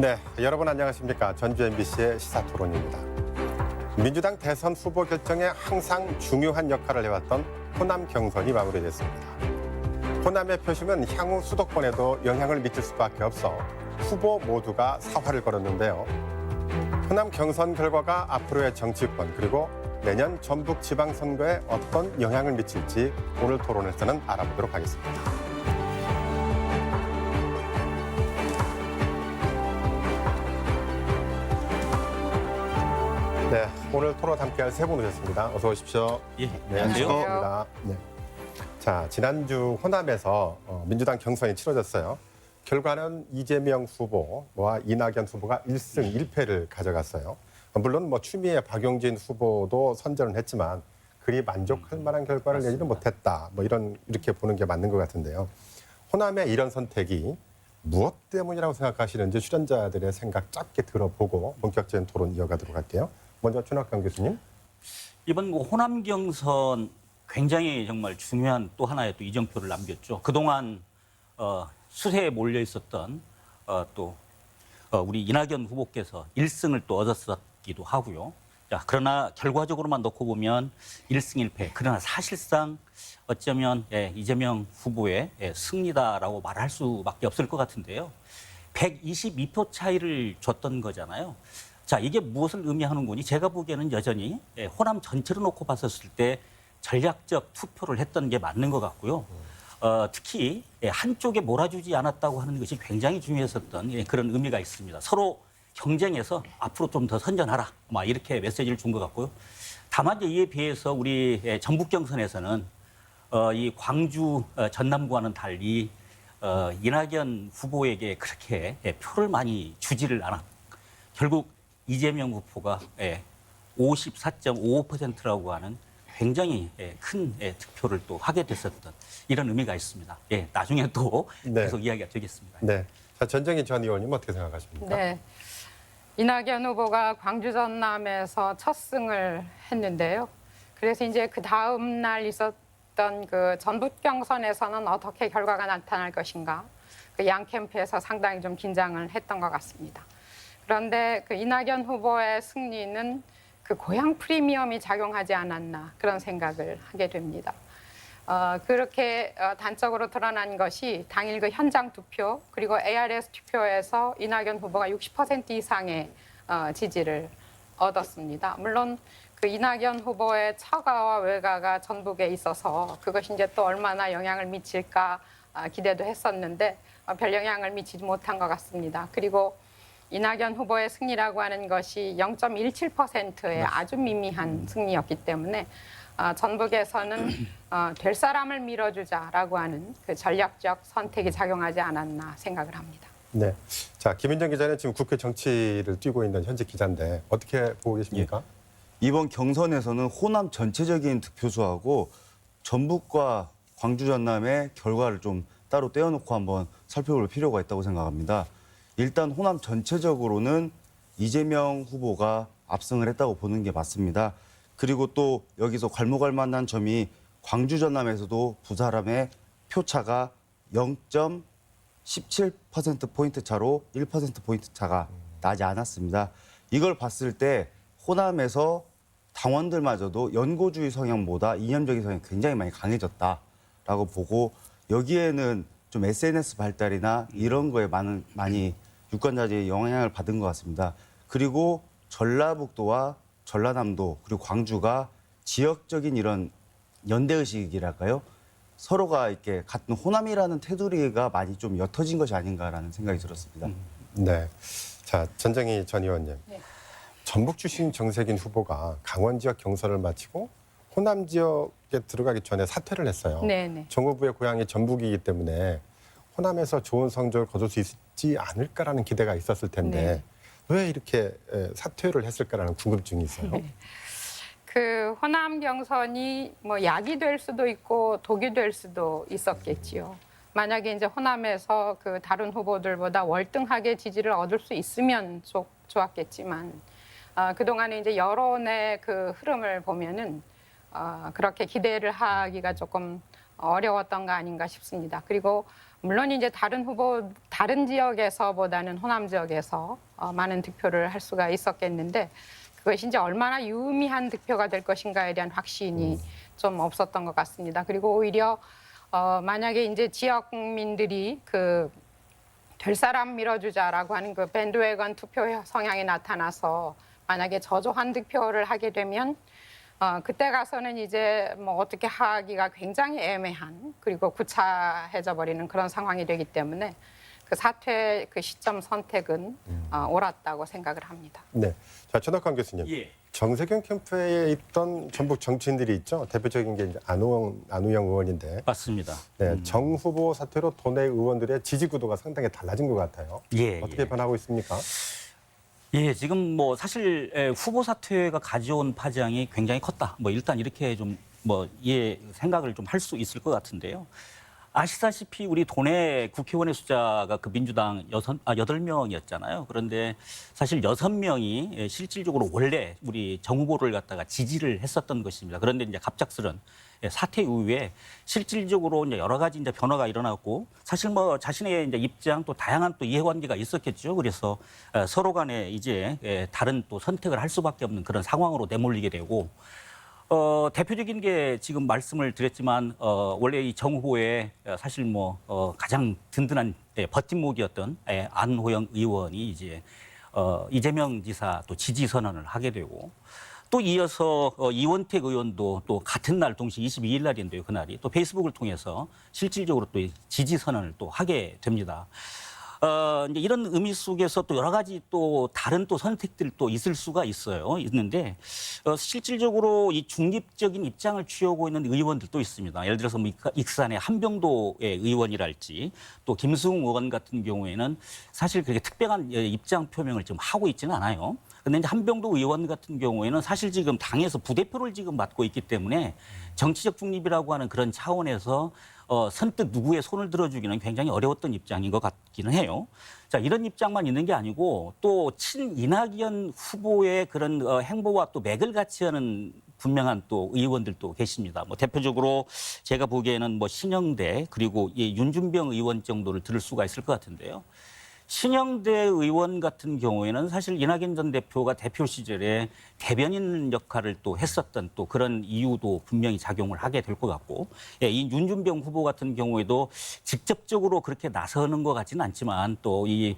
네, 여러분 안녕하십니까. 전주 MBC의 시사토론입니다. 민주당 대선 후보 결정에 항상 중요한 역할을 해왔던 호남 경선이 마무리됐습니다. 호남의 표심은 향후 수도권에도 영향을 미칠 수밖에 없어 후보 모두가 사활을 걸었는데요. 호남 경선 결과가 앞으로의 정치권 그리고 내년 전북 지방선거에 어떤 영향을 미칠지 오늘 토론에서는 알아보도록 하겠습니다. 네, 오늘 토론 함께할 세 분 오셨습니다. 어서 오십시오. 예, 네, 안녕하세요. 반갑습니다. 네. 자, 지난주 호남에서 민주당 경선이 치러졌어요. 결과는 이재명 후보와 이낙연 후보가 1승 1패를 가져갔어요. 물론 추미애 박용진 후보도 선전을 했지만 그리 만족할 만한 결과를 내지는 못했다. 이렇게 보는 게 맞는 것 같은데요. 호남의 이런 선택이 무엇 때문이라고 생각하시는지 출연자들의 생각 짧게 들어보고 본격적인 토론 이어가도록 할게요. 먼저 준학강 교수님. 이번 호남 경선 굉장히 정말 중요한 또 하나의 또 이정표를 남겼죠. 그동안 수세에 몰려 있었던 우리 이낙연 후보께서 1승을 또 얻었었기도 하고요. 자, 그러나 결과적으로만 놓고 보면 1승 1패. 그러나 사실상 어쩌면 이재명 후보의 승리다라고 말할 수밖에 없을 것 같은데요. 122표 차이를 줬던 거잖아요. 자, 이게 무엇을 의미하는 거니? 제가 보기에는 여전히 호남 전체를 놓고 봤었을 때 전략적 투표를 했던 게 맞는 것 같고요. 특히 한쪽에 몰아주지 않았다고 하는 것이 굉장히 중요했었던 그런 의미가 있습니다. 서로 경쟁해서 앞으로 좀 더 선전하라. 이렇게 메시지를 준 것 같고요. 다만 이에 비해서 우리 전북 경선에서는 이 광주 전남구와는 달리 이낙연 후보에게 그렇게 표를 많이 주지를 않았. 결국 이재명 후보가 54.55%라고 하는 굉장히 큰 득표를 또 하게 됐었던 이런 의미가 있습니다. 나중에 또 계속 이야기가 되겠습니다. 네. 자, 전정희 전 의원님 어떻게 생각하십니까? 네. 이낙연 후보가 광주 전남에서 첫 승을 했는데요. 그래서 이제 그 다음 날 있었던 그 전북 경선에서는 어떻게 결과가 나타날 것인가. 그 양 캠프에서 상당히 좀 긴장을 했던 것 같습니다. 그런데 그 이낙연 후보의 승리는 그 고향 프리미엄이 작용하지 않았나 그런 생각을 하게 됩니다. 그렇게 단적으로 드러난 것이 당일 그 현장 투표 그리고 ARS 투표에서 이낙연 후보가 60% 이상의 지지를 얻었습니다. 물론 그 이낙연 후보의 처가와 외가가 전북에 있어서 그것이 이제 또 얼마나 영향을 미칠까 기대도 했었는데 별 영향을 미치지 못한 것 같습니다. 그리고 이낙연 후보의 승리라고 하는 것이 0.17%의 아주 미미한 승리였기 때문에 전북에서는 될 사람을 밀어주자라고 하는 그 전략적 선택이 작용하지 않았나 생각을 합니다. 네. 자, 김윤정 기자는 지금 국회 정치를 뛰고 있는 현직 기자인데 어떻게 보고 계십니까? 이번 경선에서는 호남 전체적인 득표수하고 전북과 광주 전남의 결과를 좀 따로 떼어놓고 한번 살펴볼 필요가 있다고 생각합니다. 일단 호남 전체적으로는 이재명 후보가 압승을 했다고 보는 게 맞습니다. 그리고 또 여기서 괄목할 만한 점이 광주 전남에서도 두 사람의 표차가 0.17%포인트 차로 1%포인트 차가 나지 않았습니다. 이걸 봤을 때 호남에서 당원들마저도 연고주의 성향보다 이념적인 성향이 굉장히 많이 강해졌다라고 보고 여기에는 좀 SNS 발달이나 이런 거에 많이 유권자들이 영향을 받은 것 같습니다. 그리고 전라북도와 전라남도 그리고 광주가 지역적인 이런 연대의식이랄까요? 서로가 이렇게 같은 호남이라는 테두리가 많이 좀 옅어진 것이 아닌가라는 생각이 들었습니다. 네. 자, 전정희 전 의원님. 네. 전북 출신 정세균 후보가 강원 지역 경선을 마치고 호남 지역에 들어가기 전에 사퇴를 했어요. 네네. 정 후보의 고향이 전북이기 때문에 호남에서 좋은 성적을 거둘 수 있지 않을까라는 기대가 있었을 텐데 왜 이렇게 사퇴를 했을까라는 궁금증이 있어요. 그 호남 경선이 약이 될 수도 있고 독이 될 수도 있었겠지요. 만약에 이제 호남에서 그 다른 후보들보다 월등하게 지지를 얻을 수 있으면 좋았겠지만 그동안에 이제 여론의 그 흐름을 보면은 그렇게 기대를 하기가 조금 어려웠던 거 아닌가 싶습니다. 그리고 물론 이제 다른 지역에서보다는 호남 지역에서 많은 득표를 할 수가 있었겠는데 그것이 이제 얼마나 유의미한 득표가 될 것인가에 대한 확신이 좀 없었던 것 같습니다. 그리고 오히려 만약에 이제 지역민들이 그 될 사람 밀어주자라고 하는 그 밴드웨건 투표 성향이 나타나서 만약에 저조한 득표를 하게 되면 그때 가서는 이제 뭐 어떻게 하기가 굉장히 애매한 그리고 구차해져 버리는 그런 상황이 되기 때문에 그 사퇴 그 시점 선택은 옳았다고 생각을 합니다. 네. 자, 천학관 교수님. 예. 정세균 캠프에 있던 전북 정치인들이 있죠. 대표적인 게 이제 안우영 의원인데. 맞습니다. 네, 정 후보 사퇴로 도내 의원들의 지지 구도가 상당히 달라진 것 같아요. 예, 어떻게 예. 변하고 있습니까? 예, 지금 뭐 사실 후보 사퇴가 가져온 파장이 굉장히 컸다. 뭐 일단 이렇게 좀 뭐 생각을 좀 할 수 있을 것 같은데요. 아시다시피 우리 도내 국회의원의 숫자가 그 민주당 8명이었잖아요. 그런데 사실 6명이 실질적으로 원래 우리 정 후보를 갖다가 지지를 했었던 것입니다. 그런데 이제 갑작스런 사퇴 이후에 실질적으로 이제 여러 가지 이제 변화가 일어났고 사실 뭐 자신의 이제 입장 또 다양한 또 이해관계가 있었겠죠. 그래서 서로 간에 이제 다른 또 선택을 할 수밖에 없는 그런 상황으로 내몰리게 되고 대표적인 게 지금 말씀을 드렸지만 원래 이 정 후보의 사실 뭐 가장 든든한 버팀목이었던 안호영 의원이 이제 이재명 지사 또 지지 선언을 하게 되고 또 이어서 이원택 의원도 또 같은 날 동시 22일 날인데요. 그날이 또 페이스북을 통해서 실질적으로 또 지지 선언을 또 하게 됩니다. 이제 이런 의미 속에서 또 여러 가지 또 다른 또 선택들이 또 있을 수가 있는데 실질적으로 이 중립적인 입장을 취하고 있는 의원들도 있습니다. 예를 들어서 뭐 익산의 한병도 의원이랄지 또 김승우 의원 같은 경우에는 사실 그렇게 특별한 입장 표명을 지금 하고 있지는 않아요. 근데 이제 한병도 의원 같은 경우에는 사실 지금 당에서 부대표를 지금 맡고 있기 때문에 정치적 중립이라고 하는 그런 차원에서 선뜻 누구의 손을 들어주기는 굉장히 어려웠던 입장인 것 같기는 해요. 자, 이런 입장만 있는 게 아니고 또 친이낙연 후보의 그런 행보와 또 맥을 같이 하는 분명한 또 의원들도 계십니다. 뭐 대표적으로 제가 보기에는 뭐 신영대 그리고 윤준병 의원 정도를 들을 수가 있을 것 같은데요. 신영대 의원 같은 경우에는 사실 이낙연 전 대표가 대표 시절에 대변인 역할을 또 했었던 또 그런 이유도 분명히 작용을 하게 될 것 같고, 이 윤준병 후보 같은 경우에도 직접적으로 그렇게 나서는 것 같지는 않지만 또 이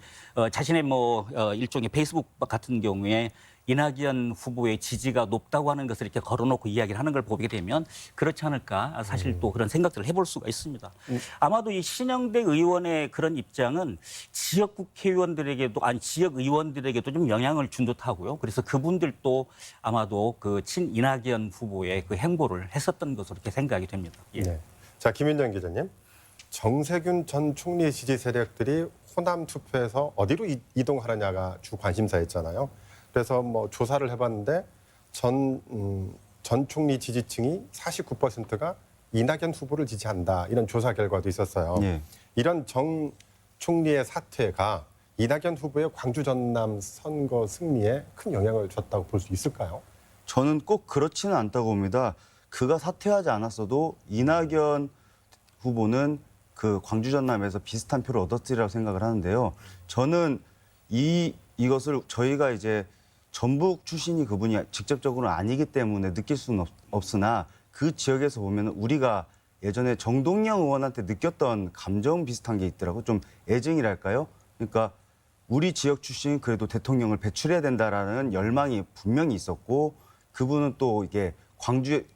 자신의 뭐 일종의 페이스북 같은 경우에 이낙연 후보의 지지가 높다고 하는 것을 이렇게 걸어놓고 이야기를 하는 걸 보게 되면 그렇지 않을까 사실 또 그런 생각들을 해볼 수가 있습니다. 아마도 이 신영대 의원의 그런 입장은 지역 국회의원들에게도 아니 지역 의원들에게도 좀 영향을 준 듯하고요. 그래서 그분들도 아마도 그 친 이낙연 후보의 그 행보를 했었던 것으로 이렇게 생각이 됩니다. 예. 네. 자, 김윤정 기자님. 정세균 전 총리 지지 세력들이 호남 투표에서 어디로 이동하느냐가 주 관심사였잖아요. 그래서 뭐 조사를 해봤는데 전 총리 지지층이 49%가 이낙연 후보를 지지한다. 이런 조사 결과도 있었어요. 예. 이런 정 총리의 사퇴가 이낙연 후보의 광주 전남 선거 승리에 큰 영향을 줬다고 볼 수 있을까요? 저는 꼭 그렇지는 않다고 봅니다. 그가 사퇴하지 않았어도 이낙연 후보는 그 광주 전남에서 비슷한 표를 얻었으리라고 생각을 하는데요. 저는 이것을 저희가 이제 전북 출신이 그분이 직접적으로는 아니기 때문에 느낄 수는 없으나 그 지역에서 보면 우리가 예전에 정동영 의원한테 느꼈던 감정 비슷한 게 있더라고요. 좀 애증이랄까요? 그러니까 우리 지역 출신이 그래도 대통령을 배출해야 된다라는 열망이 분명히 있었고 그분은 또 이게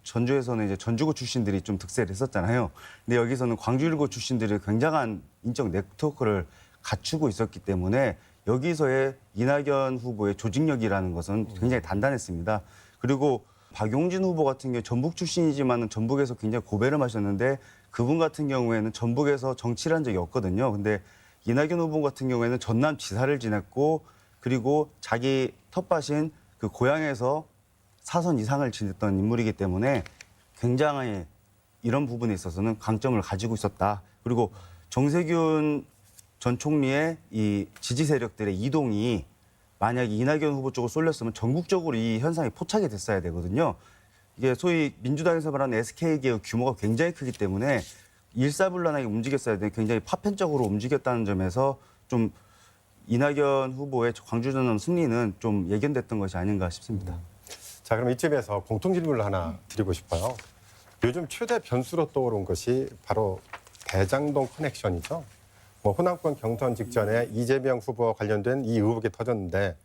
전주에서는 이제 전주고 출신들이 좀 득세를 했었잖아요. 근데 여기서는 광주 1고 출신들이 굉장한 인적 네트워크를 갖추고 있었기 때문에 여기서의 이낙연 후보의 조직력이라는 것은 굉장히 단단했습니다. 그리고 박용진 후보 같은 경우 전북 출신이지만 전북에서 굉장히 고배를 마셨는데 그분 같은 경우에는 전북에서 정치를 한 적이 없거든요. 근데 이낙연 후보 같은 경우에는 전남 지사를 지냈고 그리고 자기 텃밭인 그 고향에서 사선 이상을 지냈던 인물이기 때문에 굉장히 이런 부분에 있어서는 강점을 가지고 있었다. 그리고 정세균 전 총리의 이 지지 세력들의 이동이 만약에 이낙연 후보 쪽으로 쏠렸으면 전국적으로 이 현상이 포착이 됐어야 되거든요. 이게 소위 민주당에서 말하는 SK계의 규모가 굉장히 크기 때문에 일사불란하게 움직였어야 되는데 굉장히 파편적으로 움직였다는 점에서 좀 이낙연 후보의 광주 전남 승리는 좀 예견됐던 것이 아닌가 싶습니다. 자, 그럼 이쯤에서 공통 질문을 하나 드리고 싶어요. 요즘 최대 변수로 떠오른 것이 바로 대장동 커넥션이죠. 뭐 호남권 경선 직전에 이재명 후보와 관련된 이 의혹이 터졌는데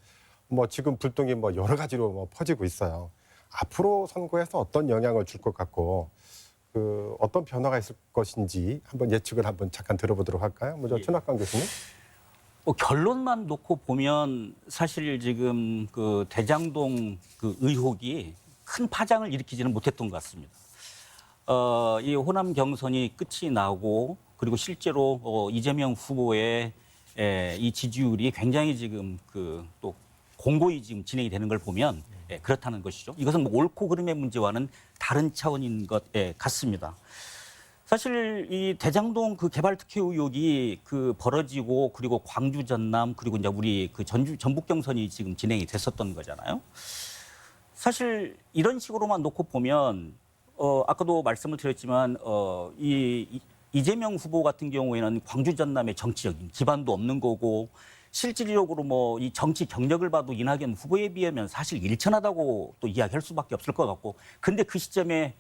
뭐 지금 불똥이 뭐 여러 가지로 뭐 퍼지고 있어요. 앞으로 선거에서 어떤 영향을 줄 것 같고 그 어떤 변화가 있을 것인지 한번 예측을 한번 잠깐 들어보도록 할까요? 먼저 최낙관 교수님. 뭐 결론만 놓고 보면 사실 지금 그 대장동 그 의혹이 큰 파장을 일으키지는 못했던 것 같습니다. 이 호남 경선이 끝이 나고 그리고 실제로 이재명 후보의 이 지지율이 굉장히 지금 그 또 공고히 지금 진행이 되는 걸 보면 그렇다는 것이죠. 이것은 뭐 옳고 그름의 문제와는 다른 차원인 것 같습니다. 사실 이 대장동 그 개발 특혜 의혹이 그 벌어지고 그리고 광주 전남 그리고 이제 우리 그 전북 경선이 지금 진행이 됐었던 거잖아요. 사실 이런 식으로만 놓고 보면 아까도 말씀을 드렸지만 이재명 후보 같은 경우에는 광주 전남의 정치적인 기반도 없는 거고 실질적으로 뭐 이 정치 경력을 봐도 이낙연 후보에 비하면 사실 일천하다고 또 이야기할 수밖에 없을 것 같고 근데 그 시점에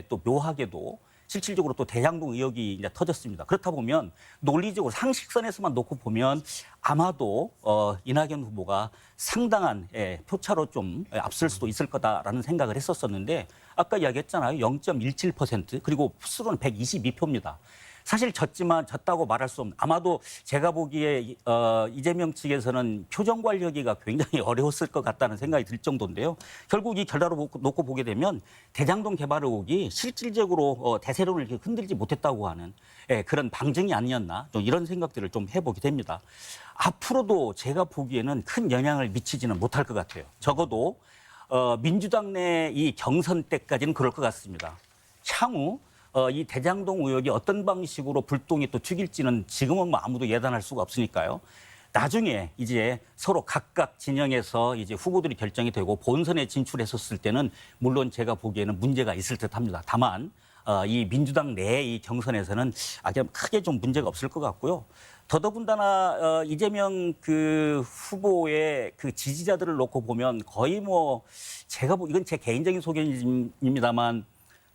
또 묘하게도 실질적으로 또 대장동 의혹이 이제 터졌습니다. 그렇다 보면 논리적으로 상식선에서만 놓고 보면 아마도 이낙연 후보가 상당한 표차로 좀 앞설 수도 있을 거다라는 생각을 했었었는데 아까 이야기했잖아요. 0.17% 그리고 수로는 122표입니다. 사실 졌다고 말할 수 없는 아마도 제가 보기에 이재명 측에서는 표정 관리하기가 굉장히 어려웠을 것 같다는 생각이 들 정도인데요. 결국 이 결과를 놓고 보게 되면 대장동 개발 의혹이 실질적으로 대세론을 이렇게 흔들지 못했다고 하는 그런 방증이 아니었나 좀 이런 생각들을 좀 해보게 됩니다. 앞으로도 제가 보기에는 큰 영향을 미치지는 못할 것 같아요. 적어도 민주당 내 이 경선 때까지는 그럴 것 같습니다. 향후 이 대장동 의혹이 어떤 방식으로 불똥이 또 튀길지는 지금은 뭐 아무도 예단할 수가 없으니까요. 나중에 이제 서로 각각 진영에서 이제 후보들이 결정이 되고 본선에 진출했었을 때는 물론 제가 보기에는 문제가 있을 듯합니다. 다만 이 민주당 내 이 경선에서는 아주 크게 좀 문제가 없을 것 같고요. 더더군다나 이재명 그 후보의 그 지지자들을 놓고 보면 거의 뭐 제가 이건 제 개인적인 소견입니다만.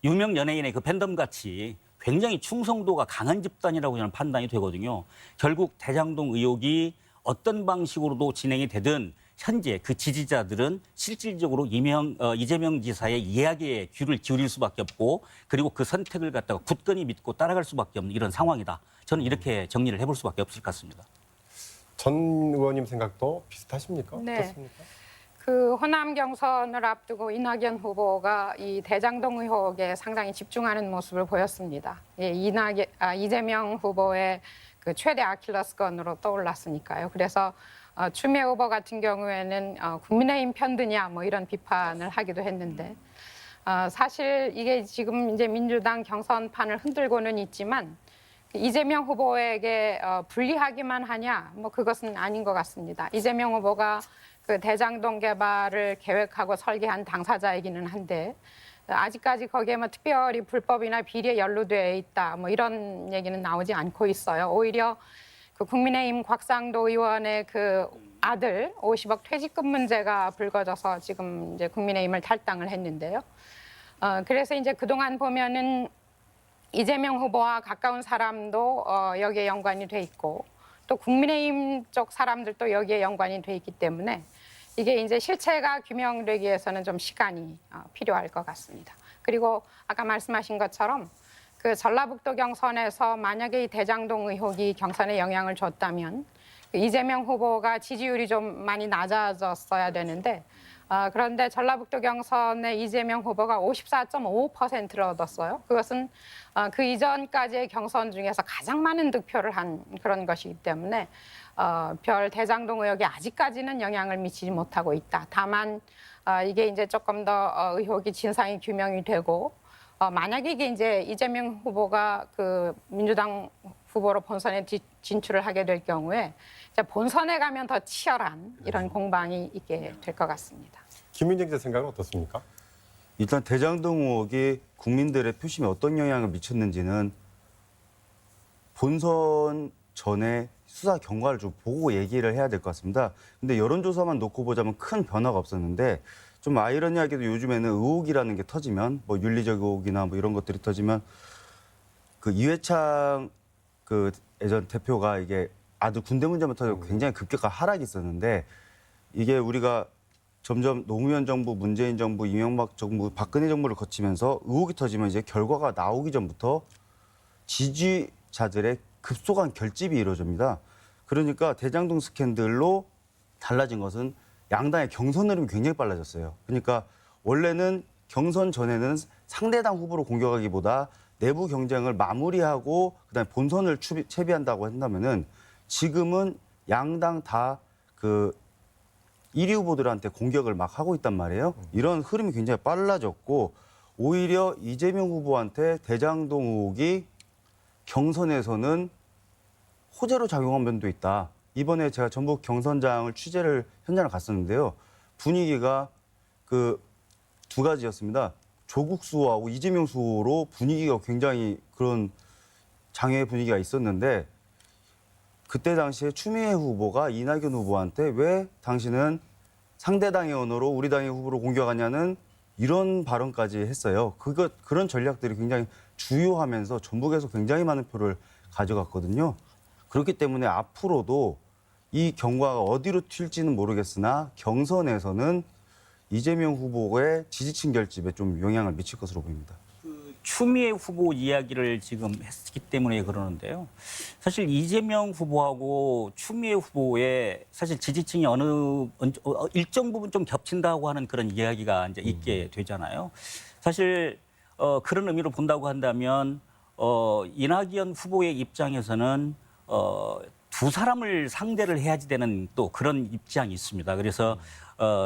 유명 연예인의 그 팬덤 같이 굉장히 충성도가 강한 집단이라고 저는 판단이 되거든요. 결국 대장동 의혹이 어떤 방식으로도 진행이 되든 현재 그 지지자들은 실질적으로 이재명 지사의 이야기에 귀를 기울일 수밖에 없고 그리고 그 선택을 갖다가 굳건히 믿고 따라갈 수밖에 없는 이런 상황이다. 저는 이렇게 정리를 해볼 수밖에 없을 것 같습니다. 전 의원님 생각도 비슷하십니까? 네. 어떻습니까? 그 호남 경선을 앞두고 이낙연 후보가 이 대장동 의혹에 상당히 집중하는 모습을 보였습니다. 이재명 후보의 그 최대 아킬레스건으로 떠올랐으니까요. 그래서 추미애 후보 같은 경우에는 국민의힘 편드냐 뭐 이런 비판을 하기도 했는데 사실 이게 지금 이제 민주당 경선판을 흔들고는 있지만 이재명 후보에게 불리하기만 하냐 뭐 그것은 아닌 것 같습니다. 이재명 후보가 그 대장동 개발을 계획하고 설계한 당사자이기는 한데 아직까지 거기에 뭐 특별히 불법이나 비리에 연루되어 있다 뭐 이런 얘기는 나오지 않고 있어요. 오히려 그 국민의힘 곽상도 의원의 그 아들 50억 퇴직금 문제가 불거져서 지금 이제 국민의힘을 탈당을 했는데요. 그래서 이제 그동안 보면은 이재명 후보와 가까운 사람도 여기에 연관이 돼 있고 또 국민의힘 쪽 사람들도 여기에 연관이 돼 있기 때문에 이게 이제 실체가 규명되기 위해서는 좀 시간이 필요할 것 같습니다. 그리고 아까 말씀하신 것처럼 그 전라북도 경선에서 만약에 이 대장동 의혹이 경선에 영향을 줬다면 그 이재명 후보가 지지율이 좀 많이 낮아졌어야 되는데 그런데 전라북도 경선에 이재명 후보가 54.5%를 얻었어요. 그것은 그 이전까지의 경선 중에서 가장 많은 득표를 한 그런 것이기 때문에 별 대장동 의혹이 아직까지는 영향을 미치지 못하고 있다. 다만 이게 이제 조금 더 의혹이 진상이 규명이 되고 만약에 이게 이제 이재명 후보가 그 민주당 후보로 본선에 진출을 하게 될 경우에 이제 본선에 가면 더 치열한 이런 공방이 있게 될 것 같습니다. 김윤정 씨 생각은 어떻습니까? 일단 대장동 의혹이 국민들의 표심에 어떤 영향을 미쳤는지는 본선 전에 수사 경과를 좀 보고 얘기를 해야 될 것 같습니다. 근데 여론조사만 놓고 보자면 큰 변화가 없었는데 좀 아이러니하게도 요즘에는 의혹이라는 게 터지면 뭐 윤리적 의혹이나 뭐 이런 것들이 터지면 그 이회창 그 예전 대표가 이게 아들 군대 문제만 터지고 굉장히 급격한 하락이 있었는데 이게 우리가 점점 노무현 정부, 문재인 정부, 이명박 정부, 박근혜 정부를 거치면서 의혹이 터지면 이제 결과가 나오기 전부터 지지자들의 급속한 결집이 이루어집니다. 그러니까 대장동 스캔들로 달라진 것은 양당의 경선 흐름이 굉장히 빨라졌어요. 그러니까 원래는 경선 전에는 상대당 후보로 공격하기보다 내부 경쟁을 마무리하고 그다음에 본선을 채비한다고 한다면은 지금은 양당 다 그 1위 후보들한테 공격을 막 하고 있단 말이에요. 이런 흐름이 굉장히 빨라졌고 오히려 이재명 후보한테 대장동 의혹이 경선에서는 호재로 작용한 면도 있다. 이번에 제가 전북 경선장을 현장을 갔었는데요. 분위기가 그 두 가지였습니다. 조국 수호하고 이재명 수호로 분위기가 굉장히 그런 장외 분위기가 있었는데 그때 당시에 추미애 후보가 이낙연 후보한테 왜 당신은 상대당의 언어로 우리 당의 후보를 공격하냐는 이런 발언까지 했어요. 그런 전략들이 굉장히 주요하면서 전북에서 굉장히 많은 표를 가져갔거든요. 그렇기 때문에 앞으로도 이 경과가 어디로 튈지는 모르겠으나 경선에서는 이재명 후보의 지지층 결집에 좀 영향을 미칠 것으로 보입니다. 추미애 후보 이야기를 지금 했기 때문에 그러는데요. 사실 이재명 후보하고 추미애 후보의 사실 지지층이 일정 부분 좀 겹친다고 하는 그런 이야기가 이제 있게 되잖아요. 사실 그런 의미로 본다고 한다면 이낙연 후보의 입장에서는 두 사람을 상대를 해야지 되는 또 그런 입장이 있습니다. 그래서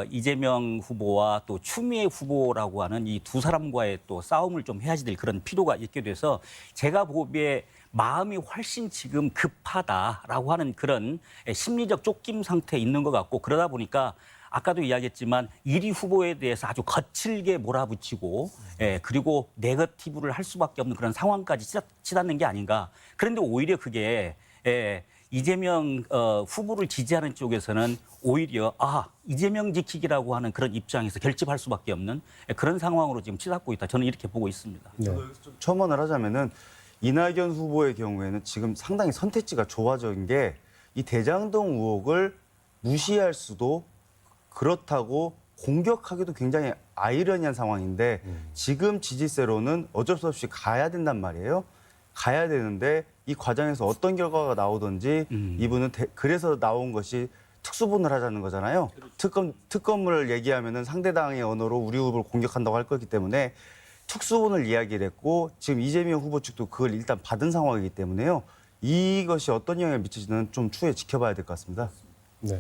이재명 후보와 또 추미애 후보라고 하는 이 두 사람과의 또 싸움을 좀 해야지 될 그런 필요가 있게 돼서 제가 보기에 마음이 훨씬 지금 급하다라고 하는 그런 심리적 쫓김 상태에 있는 것 같고 그러다 보니까 아까도 이야기했지만 1위 후보에 대해서 아주 거칠게 몰아붙이고 그리고 네거티브를 할 수밖에 없는 그런 상황까지 치닫는 게 아닌가. 그런데 오히려 그게 이재명 후보를 지지하는 쪽에서는 오히려 이재명 지키기라고 하는 그런 입장에서 결집할 수밖에 없는 그런 상황으로 지금 치닫고 있다. 저는 이렇게 보고 있습니다. 네. 좀 첨언을 하자면은 이낙연 후보의 경우에는 지금 상당히 선택지가 좋아진 게 이 대장동 의혹을 무시할 수도 그렇다고 공격하기도 굉장히 아이러니한 상황인데 지금 지지세로는 어쩔 수 없이 가야 된단 말이에요. 가야 되는데 이 과정에서 어떤 결과가 나오든지 이분은 그래서 나온 것이 특수본을 하자는 거잖아요. 특검을 얘기하면은 상대당의 언어로 우리 후보를 공격한다고 할 거기 때문에 특수본을 이야기를 했고 지금 이재명 후보 측도 그걸 일단 받은 상황이기 때문에요. 이것이 어떤 영향을 미칠지는 좀 추후에 지켜봐야 될 것 같습니다. 네.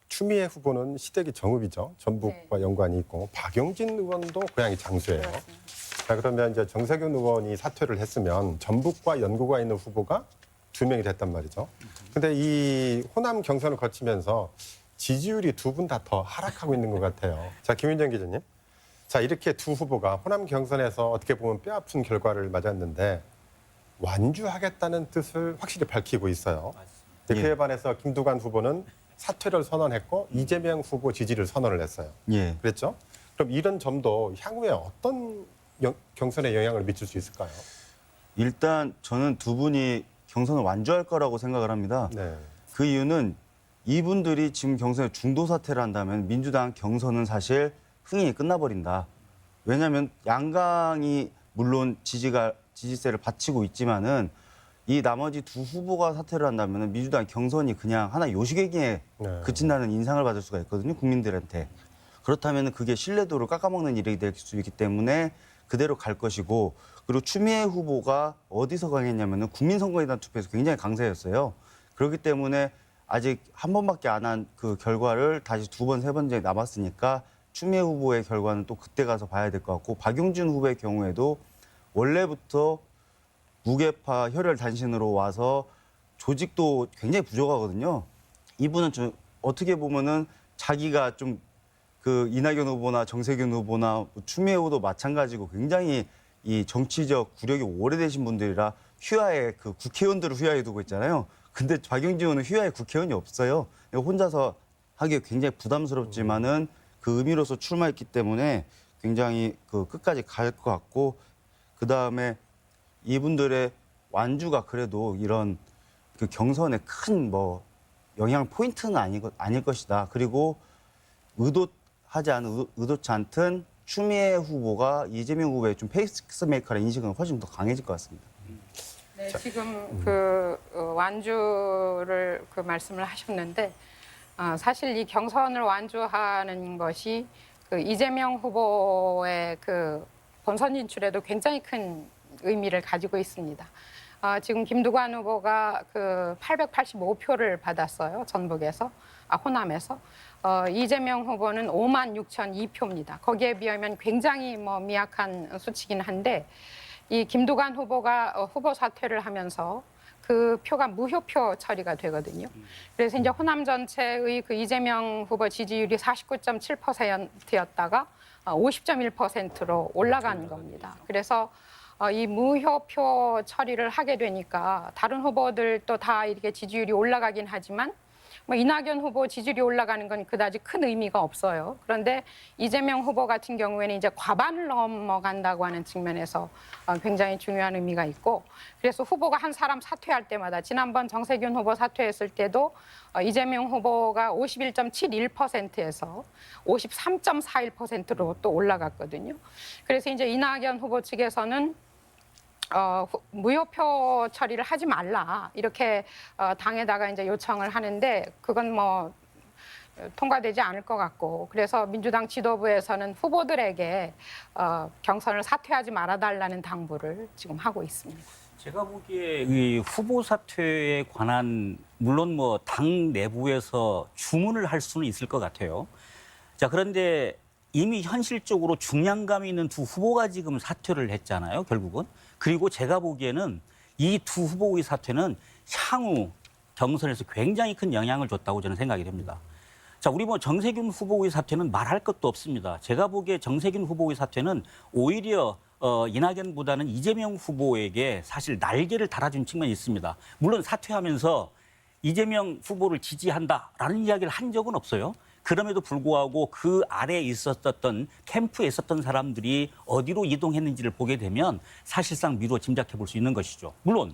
추미애 후보는 시댁이 정읍이죠. 전북과 연관이 있고 박용진 의원도 고향이 장수예요. 자, 그러면 이제 정세균 의원이 사퇴를 했으면 전북과 연고가 있는 후보가 2명이 됐단 말이죠. 근데 이 호남 경선을 거치면서 지지율이 두 분 다 더 하락하고 있는 것 같아요. 자, 김윤정 기자님. 자, 이렇게 두 후보가 호남 경선에서 어떻게 보면 뼈아픈 결과를 맞았는데 완주하겠다는 뜻을 확실히 밝히고 있어요. 그에 반해서 김두관 후보는 사퇴를 선언했고 이재명 후보 지지를 선언을 했어요. 예. 그랬죠? 그럼 이런 점도 향후에 어떤 경선에 영향을 미칠 수 있을까요? 일단 저는 두 분이 경선을 완주할 거라고 생각을 합니다. 네. 그 이유는 이분들이 지금 경선에 중도 사퇴를 한다면 민주당 경선은 사실 흥행이 끝나버린다. 왜냐하면 양강이 물론 지지세를 바치고 있지만은 이 나머지 두 후보가 사퇴를 한다면 민주당 경선이 그냥 하나 요식행위에 네. 그친다는 인상을 받을 수가 있거든요. 국민들한테. 그렇다면 그게 신뢰도를 깎아먹는 일이 될 수 있기 때문에 그대로 갈 것이고 그리고 추미애 후보가 어디서 강했냐면 국민선거인단 투표에서 굉장히 강세였어요. 그렇기 때문에 아직 한 번밖에 안 한 그 결과를 다시 두 번, 세 번째 남았으니까 추미애 후보의 결과는 또 그때 가서 봐야 될 것 같고 박용진 후보의 경우에도 원래부터 무게파 혈혈 단신으로 와서 조직도 굉장히 부족하거든요. 이분은 좀 어떻게 보면은 자기가 좀 그 이낙연 후보나 정세균 후보나 추미애 후보도 마찬가지고 굉장히 이 정치적 구력이 오래되신 분들이라 휘하에 그 국회의원들을 휘하에 두고 있잖아요. 근데 박용진 의원은 휘하에 국회의원이 없어요. 혼자서 하기에 굉장히 부담스럽지만은 그 의미로서 출마했기 때문에 굉장히 그 끝까지 갈 것 같고, 그 다음에 이분들의 완주가 그래도 이런 그 경선에 큰 뭐 영향 포인트는 아닐 것이다. 그리고 의도치 않든 추미애 후보가 이재명 후보의 좀 페이스메이커라는 인식은 훨씬 더 강해질 것 같습니다. 네, 지금 그 완주를 그 말씀을 하셨는데 사실 이 경선을 완주하는 것이 그 이재명 후보의 그 본선 진출에도 굉장히 큰 의미를 가지고 있습니다. 지금 김두관 후보가 그 885표를 받았어요. 전북에서, 호남에서. 이재명 후보는 56,002표입니다. 거기에 비하면 굉장히 뭐 미약한 수치긴 한데 이 김두관 후보가 후보 사퇴를 하면서 그 표가 무효표 처리가 되거든요. 그래서 이제 호남 전체의 그 이재명 후보 지지율이 49.7%였다가 50.1%로 올라간 겁니다. 그래서 이 무효표 처리를 하게 되니까 다른 후보들도 다 이렇게 지지율이 올라가긴 하지만 뭐 이낙연 후보 지지율이 올라가는 건 그다지 큰 의미가 없어요. 그런데 이재명 후보 같은 경우에는 이제 과반을 넘어간다고 하는 측면에서 굉장히 중요한 의미가 있고, 그래서 후보가 한 사람 사퇴할 때마다 지난번 정세균 후보 사퇴했을 때도 이재명 후보가 51.71%에서 53.41%로 또 올라갔거든요. 그래서 이제 이낙연 후보 측에서는 무효표 처리를 하지 말라 이렇게 당에다가 이제 요청을 하는데 그건 뭐 통과되지 않을 것 같고, 그래서 민주당 지도부에서는 후보들에게 경선을 사퇴하지 말아달라는 당부를 지금 하고 있습니다. 제가 보기에 이 후보 사퇴에 관한 물론 뭐 당 내부에서 주문을 할 수는 있을 것 같아요. 자, 그런데 이미 현실적으로 중량감 있는 두 후보가 지금 사퇴를 했잖아요, 결국은. 그리고 제가 보기에는 이 두 후보의 사퇴는 향후 경선에서 굉장히 큰 영향을 줬다고 저는 생각이 됩니다. 자, 우리 뭐 정세균 후보의 사퇴는 말할 것도 없습니다. 제가 보기에 정세균 후보의 사퇴는 오히려 이낙연보다는 이재명 후보에게 사실 날개를 달아준 측면이 있습니다. 물론 사퇴하면서 이재명 후보를 지지한다라는 이야기를 한 적은 없어요. 그럼에도 불구하고 그 아래에 있었던 캠프에 있었던 사람들이 어디로 이동했는지를 보게 되면 사실상 미루어 짐작해 볼 수 있는 것이죠. 물론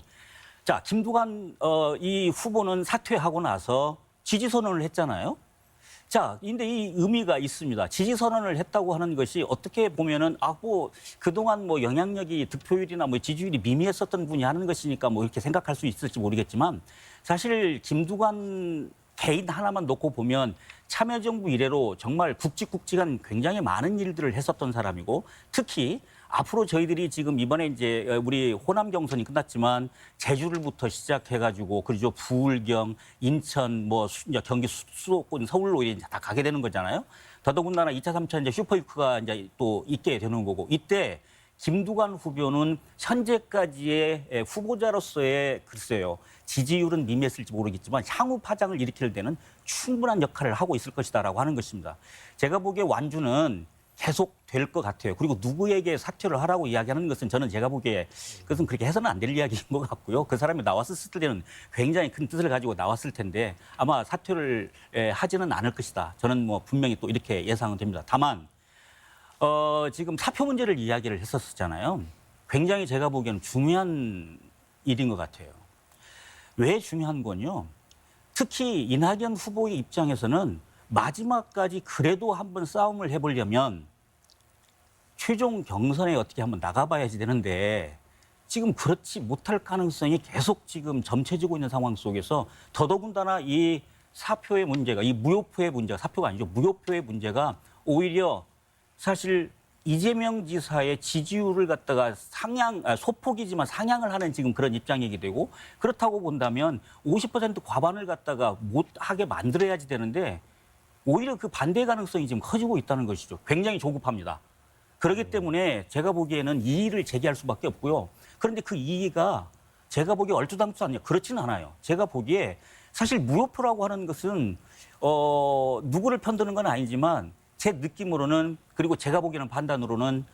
자, 김두관 이 후보는 사퇴하고 나서 지지 선언을 했잖아요. 자, 근데 이 의미가 있습니다. 지지 선언을 했다고 하는 것이 어떻게 보면은 뭐 그동안 뭐 영향력이 득표율이나 뭐 지지율이 미미했었던 분이 하는 것이니까 뭐 이렇게 생각할 수 있을지 모르겠지만 사실 김두관 개인 하나만 놓고 보면 참여정부 이래로 정말 굵직굵직한 굉장히 많은 일들을 했었던 사람이고, 특히 앞으로 저희들이 지금 이번에 이제 우리 호남 경선이 끝났지만 제주를부터 시작해가지고 그리고 부울경, 인천, 뭐 경기 수도권 서울로 이제 다 가게 되는 거잖아요. 더더군다나 2차, 3차 이제 슈퍼위크가 이제 또 있게 되는 거고, 이때 김두관 후보는 현재까지의 후보자로서의 글쎄요, 지지율은 미미했을지 모르겠지만 향후 파장을 일으킬 때는 충분한 역할을 하고 있을 것이다라고 하는 것입니다. 제가 보기에 완주는 계속 될 것 같아요. 그리고 누구에게 사퇴를 하라고 이야기하는 것은 저는 제가 보기에 그것은 그렇게 해서는 안 될 이야기인 것 같고요. 그 사람이 나왔을 때는 굉장히 큰 뜻을 가지고 나왔을 텐데 아마 사퇴를 하지는 않을 것이다. 저는 뭐 분명히 또 이렇게 예상은 됩니다. 다만 지금 사표 문제를 이야기를 했었잖아요. 굉장히 제가 보기에는 중요한 일인 것 같아요. 왜 중요한 건요? 특히 이낙연 후보의 입장에서는 마지막까지 그래도 한번 싸움을 해보려면 최종 경선에 어떻게 한번 나가봐야지 되는데 지금 그렇지 못할 가능성이 계속 지금 점쳐지고 있는 상황 속에서 더더군다나 이 사표의 문제가, 이 무효표의 문제가, 사표가 아니죠, 무효표의 문제가 오히려 사실 이재명 지사의 지지율을 갖다가 소폭이지만 상향을 하는 지금 그런 입장이게 되고, 그렇다고 본다면 50% 과반을 갖다가 못하게 만들어야지 되는데 오히려 그 반대 가능성이 지금 커지고 있다는 것이죠. 굉장히 조급합니다. 그렇기 때문에 제가 보기에는 이의를 제기할 수밖에 없고요. 그런데 그 이의가 제가 보기에 얼토당토 않냐, 그렇지는 않아요. 제가 보기에 사실 무효표라고 하는 것은 누구를 편드는 건 아니지만 제 느낌으로는, 그리고 제가 보기에는 판단으로는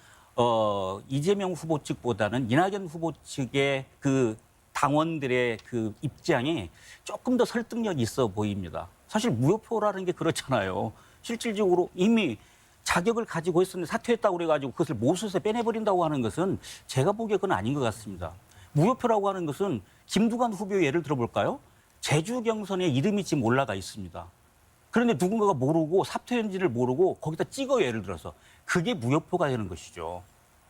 이재명 후보 측보다는 이낙연 후보 측의 그 당원들의 그 입장이 조금 더 설득력이 있어 보입니다. 사실 무효표라는 게 그렇잖아요. 실질적으로 이미 자격을 가지고 있었는데 사퇴했다고 그래가지고 그것을 모수에서 빼내버린다고 하는 것은 제가 보기에 그건 아닌 것 같습니다. 무효표라고 하는 것은 김두관 후보 예를 들어볼까요? 제주 경선에 이름이 지금 올라가 있습니다. 그런데 누군가가 모르고 사퇴했는지를 모르고 거기다 찍어요, 예를 들어서. 그게 무효표가 되는 것이죠.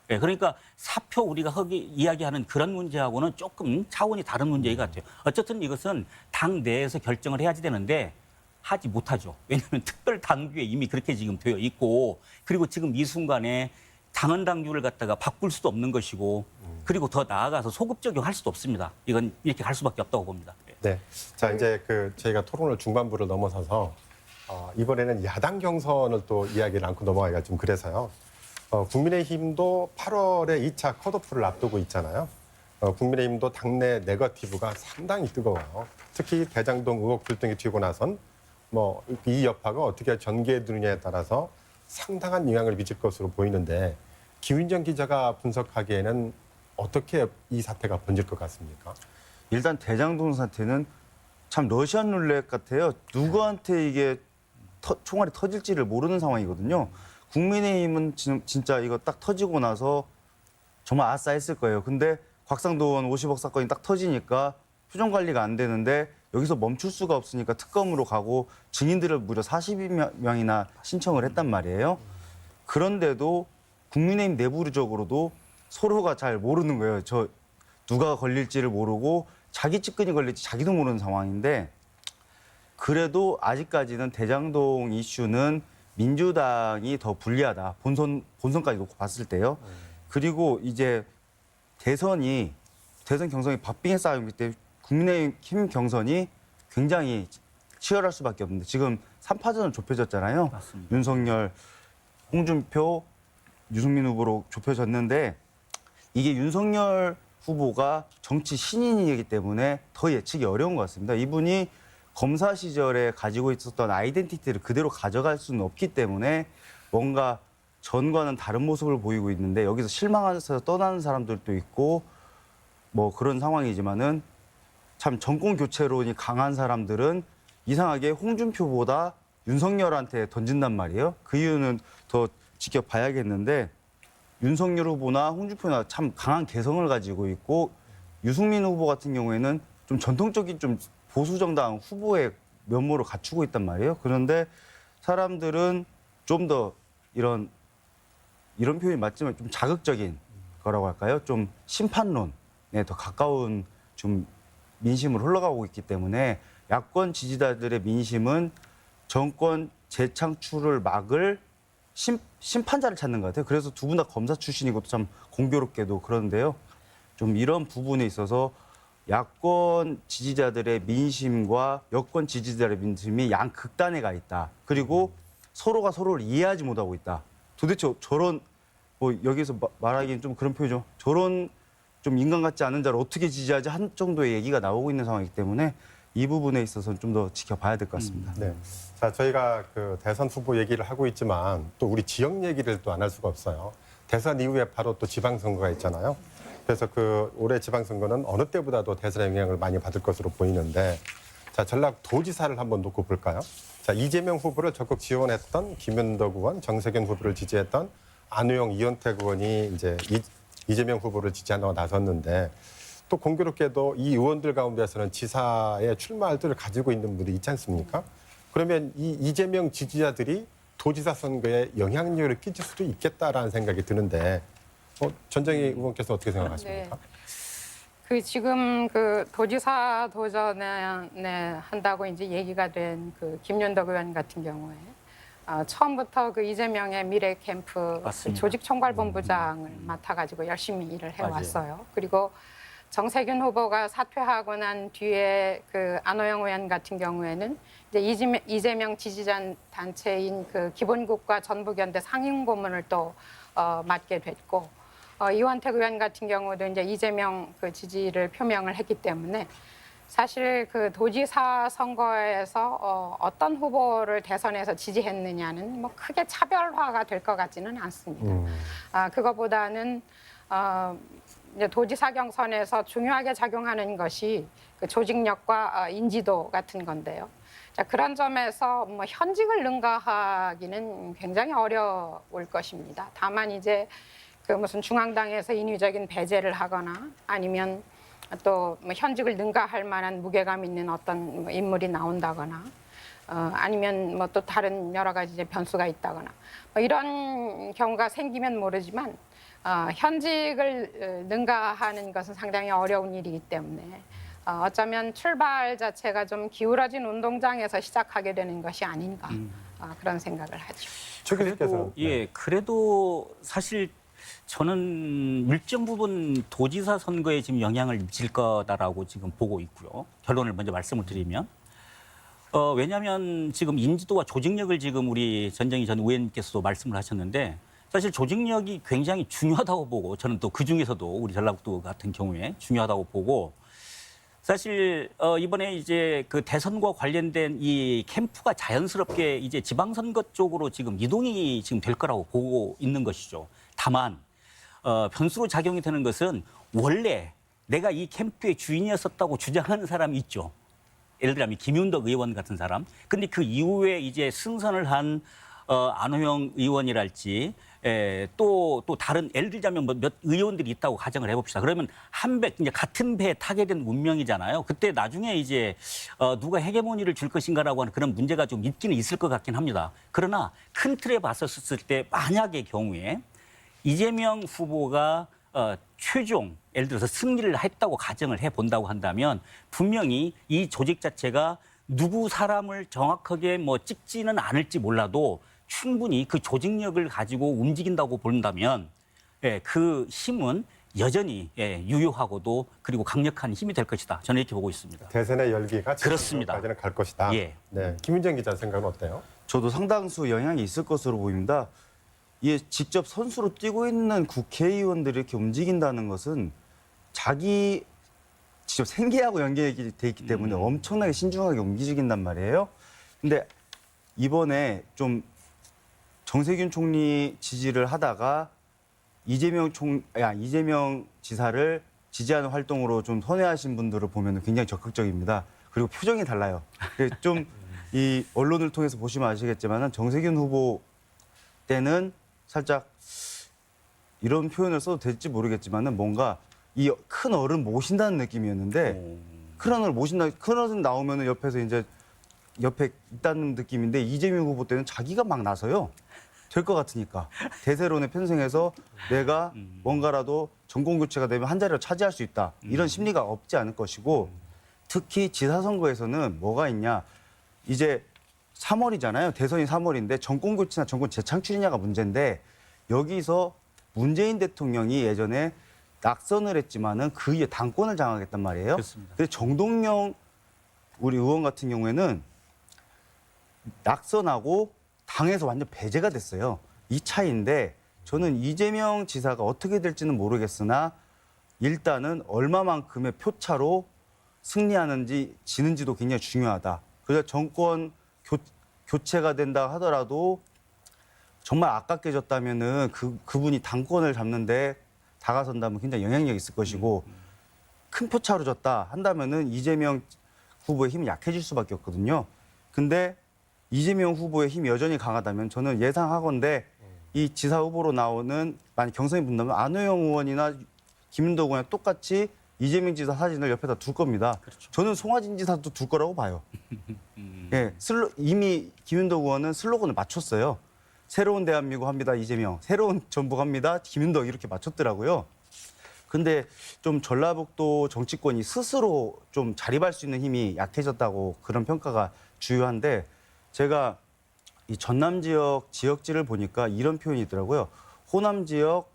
예, 그러니까 사표 우리가 이야기하는 그런 문제하고는 조금 차원이 다른 문제인 것 같아요. 어쨌든 이것은 당 내에서 결정을 해야지 되는데 하지 못하죠. 왜냐하면 특별 당규에 이미 그렇게 지금 되어 있고 그리고 지금 이 순간에 당헌 당규를 갖다가 바꿀 수도 없는 것이고 그리고 더 나아가서 소급 적용할 수도 없습니다. 이건 이렇게 갈 수밖에 없다고 봅니다. 네. 자, 이제 저희가 토론을 중반부를 넘어서서 이번에는 야당 경선을 또 이야기를 안고 넘어가기가 좀 그래서요. 국민의힘도 8월에 2차 컷오프를 앞두고 있잖아요. 국민의힘도 당내 네거티브가 상당히 뜨거워요. 특히 대장동 의혹 불등이 튀고 나선 뭐 이 여파가 어떻게 전개되느냐에 따라서 상당한 영향을 미칠 것으로 보이는데 김윤정 기자가 분석하기에는 어떻게 이 사태가 번질 것 같습니까? 일단 대장동 사태는 참 러시안 룰렛 같아요. 누구한테 이게 총알이 터질지를 모르는 상황이거든요. 국민의힘은 진짜 이거 딱 터지고 나서 정말 아싸 했을 거예요. 근데 곽상도원 50억 사건이 딱 터지니까 표정 관리가 안 되는데 여기서 멈출 수가 없으니까 특검으로 가고 증인들을 무려 42명이나 신청을 했단 말이에요. 그런데도 국민의힘 내부적으로도 서로가 잘 모르는 거예요. 저 누가 걸릴지를 모르고 자기 측근이 걸릴지 자기도 모르는 상황인데 그래도 아직까지는 대장동 이슈는 민주당이 더 불리하다. 본선까지 놓고 봤을 때요. 그리고 이제 대선 경선이 박빙의 싸움이기 때문에 국민의힘 경선이 굉장히 치열할 수밖에 없는데 지금 3파전으로 좁혀졌잖아요. 맞습니다. 윤석열, 홍준표, 유승민 후보로 좁혀졌는데 이게 윤석열 후보가 정치 신인이기 때문에 더 예측이 어려운 것 같습니다. 이분이 검사 시절에 가지고 있었던 아이덴티티를 그대로 가져갈 수는 없기 때문에 뭔가 전과는 다른 모습을 보이고 있는데 여기서 실망해서 떠나는 사람들도 있고 뭐 그런 상황이지만은 참 정권 교체론이 강한 사람들은 이상하게 홍준표보다 윤석열한테 던진단 말이에요. 그 이유는 더 지켜봐야겠는데 윤석열 후보나 홍준표나 참 강한 개성을 가지고 있고 유승민 후보 같은 경우에는 좀 전통적인 좀 보수 정당 후보의 면모를 갖추고 있단 말이에요. 그런데 사람들은 좀 더 이런 표현이 맞지만 좀 자극적인 거라고 할까요? 좀 심판론에 더 가까운 좀 민심으로 흘러가고 있기 때문에 야권 지지자들의 민심은 정권 재창출을 막을 심판자를 찾는 것 같아요. 그래서 두 분 다 검사 출신이고 참 공교롭게도 그런데요. 좀 이런 부분에 있어서 야권 지지자들의 민심과 여권 지지자들의 민심이 양극단에 가 있다. 그리고 서로가 서로를 이해하지 못하고 있다. 도대체 저런 뭐 여기서 말하기는 좀 그런 표현이죠. 저런 좀 인간 같지 않은 자를 어떻게 지지하지 한 정도의 얘기가 나오고 있는 상황이기 때문에 이 부분에 있어서는 좀 더 지켜봐야 될 것 같습니다. 네. 자, 저희가 대선 후보 얘기를 하고 있지만 또 우리 지역 얘기를 또 안 할 수가 없어요. 대선 이후에 바로 또 지방선거가 있잖아요. 그래서 올해 지방선거는 어느 때보다도 대선의 영향을 많이 받을 것으로 보이는데 자, 전라도지사를 한번 놓고 볼까요? 자, 이재명 후보를 적극 지원했던 김현덕 의원, 정세균 후보를 지지했던 안우영, 이현택 의원이 이제 이재명 후보를 지지한다고 나섰는데 또 공교롭게도 이 의원들 가운데서는 지사에 출마할 뜻을 가지고 있는 분들이 있지 않습니까? 그러면 이 이재명 지지자들이 도지사 선거에 영향력을 끼칠 수도 있겠다라는 생각이 드는데 전정희 의원께서 어떻게 생각하십니까? 네. 지금 도지사 도전에 한다고 이제 얘기가 된 김윤덕 의원 같은 경우에 처음부터 이재명의 미래 캠프 맞습니다. 조직 총괄본부장을 맡아가지고 열심히 일을 해왔어요. 맞아요. 그리고 정세균 후보가 사퇴하고 난 뒤에 안호영 의원 같은 경우에는 이제 이재명 지지자 단체인 기본국가 전북연대 상임고문을 또 맡게 됐고 이원택 의원 같은 경우도 이제 이재명 지지를 표명을 했기 때문에 사실 그 도지사 선거에서 어떤 후보를 대선에서 지지했느냐는 뭐 크게 차별화가 될 것 같지는 않습니다. 그거보다는 이제 도지사 경선에서 중요하게 작용하는 것이 그 조직력과 인지도 같은 건데요. 자, 그런 점에서 뭐 현직을 능가하기는 굉장히 어려울 것입니다. 다만 이제 그 무슨 중앙당에서 인위적인 배제를 하거나 아니면 또 뭐 현직을 능가할 만한 무게감 있는 어떤 뭐 인물이 나온다거나 아니면 뭐 또 다른 여러 가지 이제 변수가 있다거나 뭐 이런 경우가 생기면 모르지만 현직을 능가하는 것은 상당히 어려운 일이기 때문에 어쩌면 출발 자체가 좀 기울어진 운동장에서 시작하게 되는 것이 아닌가 그런 생각을 하죠. 최 교수께서 그래도 사실 저는 일정 부분 도지사 선거에 지금 영향을 미칠 거다라고 지금 보고 있고요. 결론을 먼저 말씀을 드리면 왜냐하면 지금 인지도와 조직력을 지금 우리 전정희 전 의원님께서도 말씀을 하셨는데 사실 조직력이 굉장히 중요하다고 보고 저는 또 그 중에서도 우리 전라북도 같은 경우에 중요하다고 보고 사실 이번에 이제 그 대선과 관련된 이 캠프가 자연스럽게 이제 지방선거 쪽으로 지금 이동이 지금 될 거라고 보고 있는 것이죠. 다만 변수로 작용이 되는 것은 원래 내가 이 캠프의 주인이었었다고 주장하는 사람이 있죠. 예를 들면 김윤덕 의원 같은 사람. 근데 그 이후에 이제 승선을 한 안호영 의원이랄지 또 다른 예를 들자면 몇 의원들이 있다고 가정을 해봅시다. 그러면 한 배 이제 같은 배에 타게 된 운명이잖아요. 그때 나중에 이제 누가 헤게모니를 줄 것인가라고 하는 그런 문제가 좀 있기는 있을 것 같긴 합니다. 그러나 큰 틀에 봤었을 때 만약의 경우에 이재명 후보가 최종 예를 들어서 승리를 했다고 가정을 해본다고 한다면 분명히 이 조직 자체가 누구 사람을 정확하게 뭐 찍지는 않을지 몰라도 충분히 그 조직력을 가지고 움직인다고 본다면 그 힘은 여전히 유효하고도 그리고 강력한 힘이 될 것이다. 저는 이렇게 보고 있습니다. 대선의 열기가 그렇습니다. 지금까지는 갈 것이다. 예. 네, 김윤정 기자 생각은 어때요? 저도 상당수 영향이 있을 것으로 보입니다. 이게 직접 선수로 뛰고 있는 국회의원들이 이렇게 움직인다는 것은 자기 직접 생계하고 연계돼 있기 때문에 엄청나게 신중하게 움직인단 말이에요. 근데 이번에 좀 정세균 총리 지지를 하다가 이재명 지사를 지지하는 활동으로 좀 선회하신 분들을 보면 굉장히 적극적입니다. 그리고 표정이 달라요. 좀 이 언론을 통해서 보시면 아시겠지만 정세균 후보 때는 살짝 이런 표현을 써도 될지 모르겠지만은 뭔가 이 큰 어른 모신다는 느낌이었는데 큰 어른 나오면은 옆에서 이제 옆에 있다는 느낌인데 이재명 후보 때는 자기가 막 나서요. 될 것 같으니까 대세론에 편승해서 내가 뭔가라도 정권 교체가 되면 한 자리를 차지할 수 있다. 이런 심리가 없지 않을 것이고 특히 지사 선거에서는 뭐가 있냐. 이제 3월이잖아요. 대선이 3월인데 정권 교체나 정권 재창출이냐가 문제인데 여기서 문재인 대통령이 예전에 낙선을 했지만은 그 이후에 당권을 장악했단 말이에요. 그렇습니다. 근데 정동영 우리 의원 같은 경우에는 낙선하고 당에서 완전 배제가 됐어요. 이 차이인데 저는 이재명 지사가 어떻게 될지는 모르겠으나 일단은 얼마만큼의 표차로 승리하는지 지는지도 굉장히 중요하다. 그래서 정권 교체가 된다 하더라도 정말 아깝게 졌다면은 그분이 당권을 잡는데 다가선다면 굉장히 영향력이 있을 것이고 큰 표차로 졌다 한다면은 이재명 후보의 힘이 약해질 수밖에 없거든요. 근데 이재명 후보의 힘이 여전히 강하다면 저는 예상하건대 이 지사 후보로 나오는 만약 경선이 붙는다면 안호영 의원이나 김윤덕 의원이랑 똑같이 이재명 지사 사진을 옆에다 둘 겁니다. 그렇죠. 저는 송하진 지사도 둘 거라고 봐요. 예, 이미 김윤덕 의원은 슬로건을 맞췄어요. 새로운 대한민국 합니다, 이재명. 새로운 전북 합니다, 김윤덕 이렇게 맞췄더라고요. 근데 좀 전라북도 정치권이 스스로 좀 자립할 수 있는 힘이 약해졌다고 그런 평가가 주요한데 제가 이 전남 지역 지역지를 보니까 이런 표현이 있더라고요. 호남 지역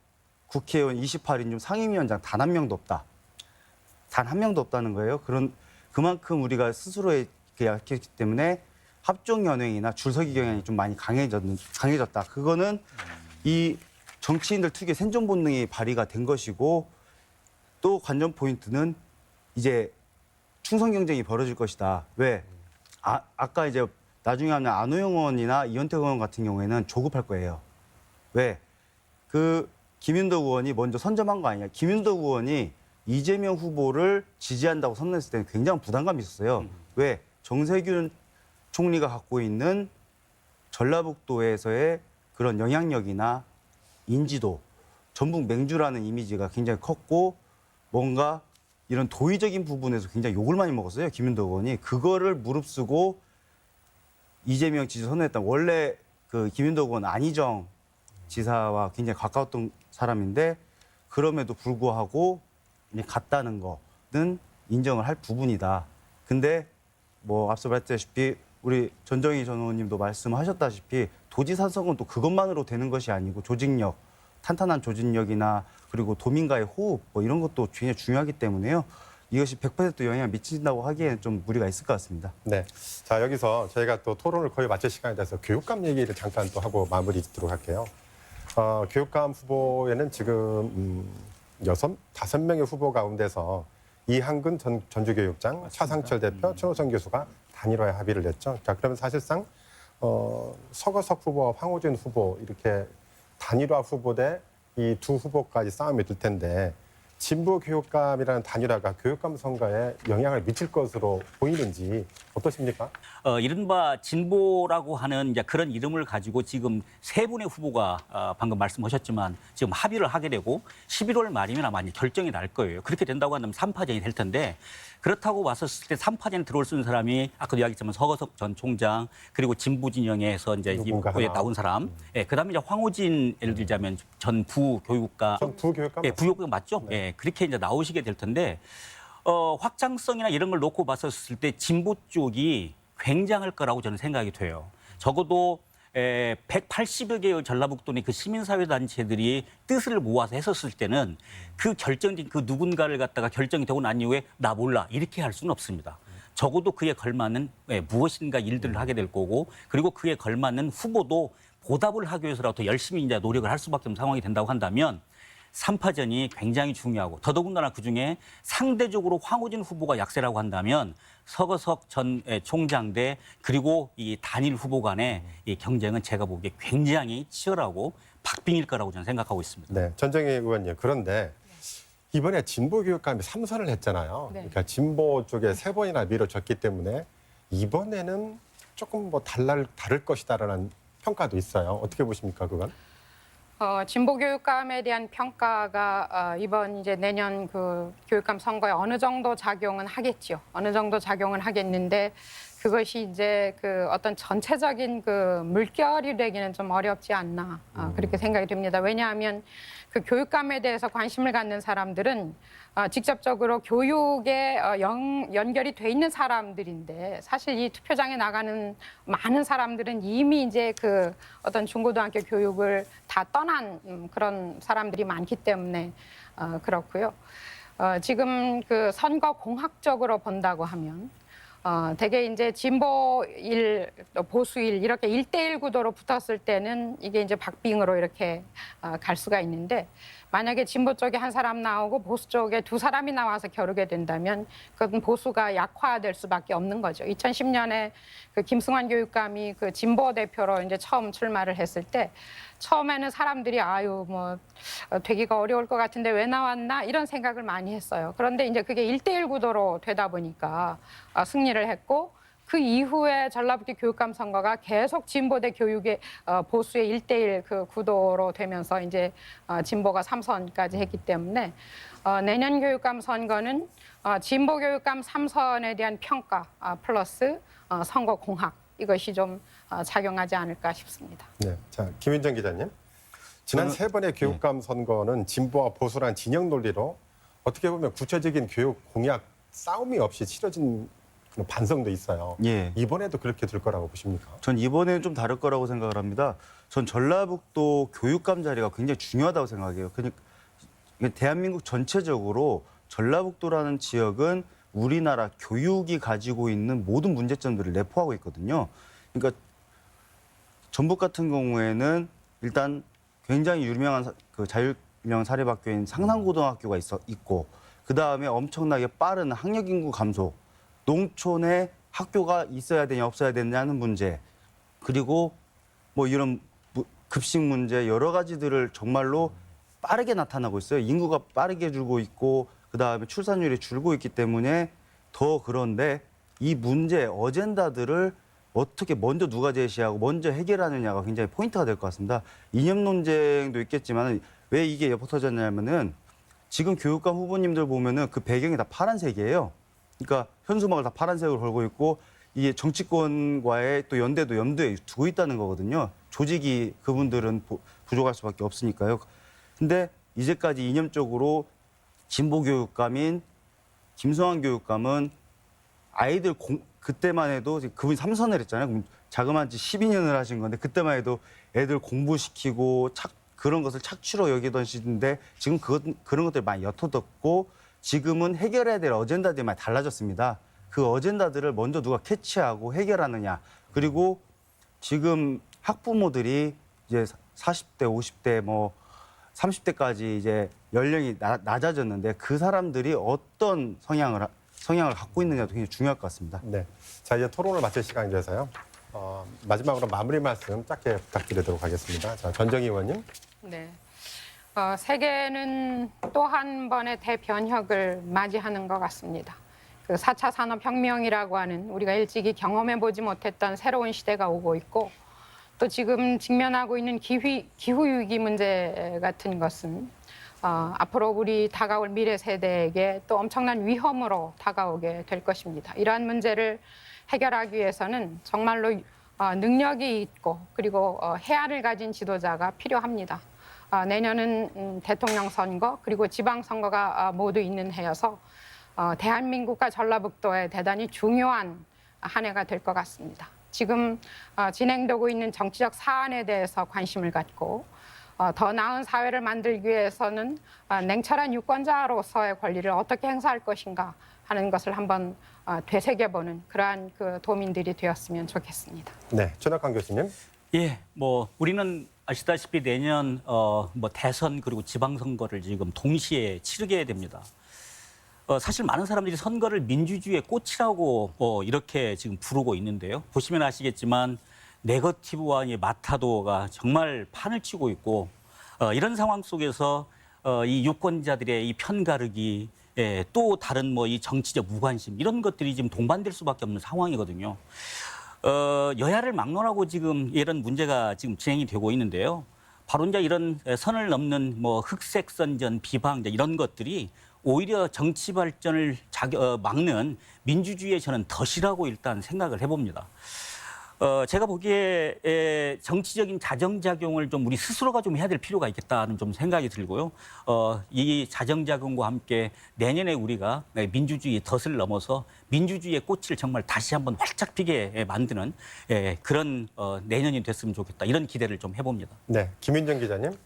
국회의원 28인 중 상임위원장 단 한 명도 없다. 단 한 명도 없다는 거예요. 그만큼 우리가 스스로에 약했기 때문에 합종 연행이나 줄서기 경향이 좀 많이 강해졌다. 그거는 이 정치인들 특유의 생존 본능이 발휘가 된 것이고 또 관전 포인트는 이제 충성 경쟁이 벌어질 것이다. 왜? 아까 이제 나중에 하는 안호영 의원이나 이현택 의원 같은 경우에는 조급할 거예요. 왜? 그 김윤덕 의원이 먼저 선점한 거 아니냐. 김윤덕 의원이 이재명 후보를 지지한다고 선언했을 때는 굉장히 부담감이 있었어요. 왜? 정세균 총리가 갖고 있는 전라북도에서의 그런 영향력이나 인지도, 전북 맹주라는 이미지가 굉장히 컸고 뭔가 이런 도의적인 부분에서 굉장히 욕을 많이 먹었어요. 김윤덕 의원이. 그거를 무릅쓰고 이재명 지지 선언했다. 원래 그 김윤덕 의원 안희정 지사와 굉장히 가까웠던 사람인데 그럼에도 불구하고 이제 갔다는 거는 인정을 할 부분이다. 근데 뭐 앞서 말했다시피 우리 전정희 전 의원님도 말씀하셨다시피 도지사 선거는 또 그것만으로 되는 것이 아니고 조직력, 탄탄한 조직력이나 그리고 도민과의 호흡 뭐 이런 것도 굉장히 중요하기 때문에요. 이것이 100% 영향을 미친다고 하기에는 좀 무리가 있을 것 같습니다. 네. 자, 여기서 저희가 또 토론을 거의 마칠 시간이 돼서 교육감 얘기를 잠깐 또 하고 마무리 짓도록 할게요. 교육감 후보에는 지금 5명의 후보 가운데서 이한근 전주교육장, 차상철 대표, 최호성 교수가 단일화에 합의를 냈죠. 자, 그러면 사실상 서거석 후보와 황호진 후보 이렇게 단일화 후보 대 이 두 후보까지 싸움이 될 텐데 진보 교육감이라는 단일화가 교육감 선거에 영향을 미칠 것으로 보이는지 어떠십니까? 이른바 진보라고 하는 이제 그런 이름을 가지고 지금 세 분의 후보가 방금 말씀하셨지만 지금 합의를 하게 되고 11월 말이면 아마 이제 결정이 날 거예요. 그렇게 된다고 한다면 3파전이 될 텐데 그렇다고 왔었을 때 3파전에 들어올 수 있는 사람이 아까도 이야기했지만 서거석 전 총장 그리고 진보 진영에서 이제 누군가 이후에 하나. 나온 사람, 예, 그다음에 이제 황호진 예를 들자면 전 부교육감, 전 부교육감 예, 부교육감 맞죠? 네. 예, 그렇게 이제 나오시게 될 텐데 확장성이나 이런 걸 놓고 봤었을 때 진보 쪽이 굉장할 거라고 저는 생각이 돼요. 적어도 180여 개의 전라북도 내 그 시민사회단체들이 뜻을 모아서 했었을 때는 그 결정된 그 누군가를 갖다가 결정이 되고 난 이후에 나 몰라 이렇게 할 수는 없습니다. 적어도 그에 걸맞는 무엇인가 일들을 하게 될 거고 그리고 그에 걸맞는 후보도 보답을 하기 위해서라도 더 열심히 이제 노력을 할 수밖에 없는 상황이 된다고 한다면 3파전이 굉장히 중요하고 더더군다나 그중에 상대적으로 황호진 후보가 약세라고 한다면 서거석 전 총장 대 그리고 이 단일 후보 간의 이 경쟁은 제가 보기에 굉장히 치열하고 박빙일 거라고 저는 생각하고 있습니다. 네, 전정희 의원님. 그런데 이번에 진보 교육감이 3선을 했잖아요. 네. 그러니까 진보 쪽에 3번이나 밀어줬기 때문에 이번에는 조금 뭐 다를 것이다라는 평가도 있어요. 어떻게 보십니까, 그건? 진보 교육감에 대한 평가가 이번 이제 내년 그 교육감 선거에 어느 정도 작용은 하겠죠. 어느 정도 작용은 하겠는데 그것이 이제 그 어떤 전체적인 그 물결이 되기는 좀 어렵지 않나 그렇게 생각이 됩니다. 왜냐하면 그 교육감에 대해서 관심을 갖는 사람들은 직접적으로 교육에 연결이 돼 있는 사람들인데 사실 이 투표장에 나가는 많은 사람들은 이미 이제 그 어떤 중고등학교 교육을 다 떠난 그런 사람들이 많기 때문에 그렇고요. 지금 그 선거 공학적으로 본다고 하면 되게 이제 진보일, 보수일 이렇게 1대1 구도로 붙었을 때는 이게 이제 박빙으로 이렇게 갈 수가 있는데 만약에 진보 쪽에 한 사람 나오고 보수 쪽에 두 사람이 나와서 겨루게 된다면 그건 보수가 약화될 수밖에 없는 거죠. 2010년에 그 김승환 교육감이 그 진보 대표로 이제 처음 출마를 했을 때 처음에는 사람들이 아유 뭐 되기가 어려울 것 같은데 왜 나왔나 이런 생각을 많이 했어요. 그런데 이제 그게 1대1 구도로 되다 보니까 승리를 했고 그 이후에 전라북도 교육감 선거가 계속 진보 대 교육의 보수의 1대1 그 구도로 되면서 이제 진보가 3선까지 했기 때문에 내년 교육감 선거는 진보 교육감 3선에 대한 평가 플러스 선거 공학 이것이 좀 작용하지 않을까 싶습니다. 네. 자, 김윤정 기자님. 지난 세 번의 교육감 선거는 진보와 보수란 진영 논리로 어떻게 보면 구체적인 교육 공약 싸움이 없이 치러진 그런 반성도 있어요. 예. 이번에도 그렇게 될 거라고 보십니까? 전 이번에는 좀 다를 거라고 생각을 합니다. 전 전라북도 교육감 자리가 굉장히 중요하다고 생각해요. 그러니까 대한민국 전체적으로 전라북도라는 지역은 우리나라 교육이 가지고 있는 모든 문제점들을 내포하고 있거든요. 그러니까 전북 같은 경우에는 일단 굉장히 유명한 그 자율형 사립학교인 상산고등학교가 있고 그 다음에 엄청나게 빠른 학력 인구 감소 농촌에 학교가 있어야 되냐 없어야 되냐는 문제, 그리고 뭐 이런 급식 문제 여러 가지들을 정말로 빠르게 나타나고 있어요. 인구가 빠르게 줄고 있고 그다음에 출산율이 줄고 있기 때문에 더 그런데 이 문제 어젠다들을 어떻게 먼저 누가 제시하고 먼저 해결하느냐가 굉장히 포인트가 될 것 같습니다. 이념 논쟁도 있겠지만 왜 이게 터졌냐면은 지금 교육감 후보님들 보면은 그 배경이 다 파란색이에요. 그러니까 현수막을 다 파란색으로 걸고 있고 이게 정치권과의 또 연대도 염두에 두고 있다는 거거든요. 조직이 그분들은 부족할 수밖에 없으니까요. 근데 이제까지 이념적으로 진보 교육감인 김성환 교육감은 아이들 그때만 해도 그분이 3선을 했잖아요. 그럼 자그마치 12년을 하신 건데 그때만 해도 애들 공부시키고 그런 것을 착취로 여기던 시인데 지금 그런 것들이 많이 옅어졌고 지금은 해결해야 될 어젠다들이 많이 달라졌습니다. 그 어젠다들을 먼저 누가 캐치하고 해결하느냐. 그리고 지금 학부모들이 이제 40대, 50대, 뭐 30대까지 이제 연령이 낮아졌는데 그 사람들이 어떤 성향을 갖고 있느냐도 굉장히 중요할 것 같습니다. 네. 자, 이제 토론을 마칠 시간이 돼서요. 마지막으로 마무리 말씀 짧게 부탁드리도록 하겠습니다. 자, 전정희 의원님. 네. 세계는 또 한 번의 대변혁을 맞이하는 것 같습니다. 그 4차 산업혁명이라고 하는 우리가 일찍이 경험해보지 못했던 새로운 시대가 오고 있고 또 지금 직면하고 있는 기후위기 문제 같은 것은 앞으로 우리 다가올 미래 세대에게 또 엄청난 위험으로 다가오게 될 것입니다. 이러한 문제를 해결하기 위해서는 정말로 능력이 있고 그리고 해안을 가진 지도자가 필요합니다. 내년은 대통령 선거 그리고 지방선거가 모두 있는 해여서 대한민국과 전라북도에 대단히 중요한 한 해가 될 것 같습니다. 지금 진행되고 있는 정치적 사안에 대해서 관심을 갖고 더 나은 사회를 만들기 위해서는 냉철한 유권자로서의 권리를 어떻게 행사할 것인가 하는 것을 한번 되새겨보는 그러한 그 도민들이 되었으면 좋겠습니다. 네, 최낙환 교수님. 예, 뭐 우리는 아시다시피 내년 뭐 대선 그리고 지방선거를 지금 동시에 치르게 됩니다. 사실 많은 사람들이 선거를 민주주의의 꽃이라고 이렇게 지금 부르고 있는데요. 보시면 아시겠지만 네거티브와 이 마타도가 정말 판을 치고 있고 이런 상황 속에서 이 유권자들의 이 편가르기 또 다른 뭐 이 정치적 무관심 이런 것들이 지금 동반될 수밖에 없는 상황이거든요. 여야를 막론하고 지금 이런 문제가 지금 진행이 되고 있는데요. 바로 이제 이런 선을 넘는 뭐 흑색 선전, 비방 이런 것들이 오히려 정치 발전을 막는 민주주의에 저는 덫이라고 일단 생각을 해봅니다. 제가 보기에 정치적인 자정작용을 좀 우리 스스로가 좀 해야 될 필요가 있겠다는 좀 생각이 들고요. 이 자정작용과 함께 내년에 우리가 민주주의의 덫을 넘어서 민주주의의 꽃을 정말 다시 한번 활짝 피게 만드는 그런 내년이 됐으면 좋겠다. 이런 기대를 좀 해봅니다. 네, 김윤정 기자님.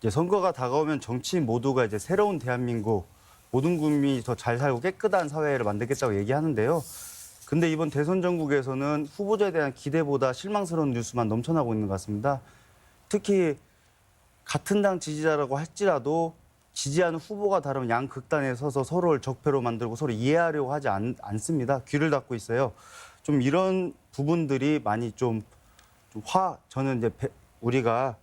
이제 선거가 다가오면 정치인 모두가 이제 새로운 대한민국, 모든 국민이 더 잘 살고 깨끗한 사회를 만들겠다고 얘기하는데요. 근데 이번 대선 전국에서는 후보자에 대한 기대보다 실망스러운 뉴스만 넘쳐나고 있는 것 같습니다. 특히 같은 당 지지자라고 할지라도 지지하는 후보가 다르면 양 극단에 서서 서로를 적폐로 만들고 서로 이해하려고 하지 않습니다. 귀를 닫고 있어요. 좀 이런 부분들이 많이 저는 이제 우리가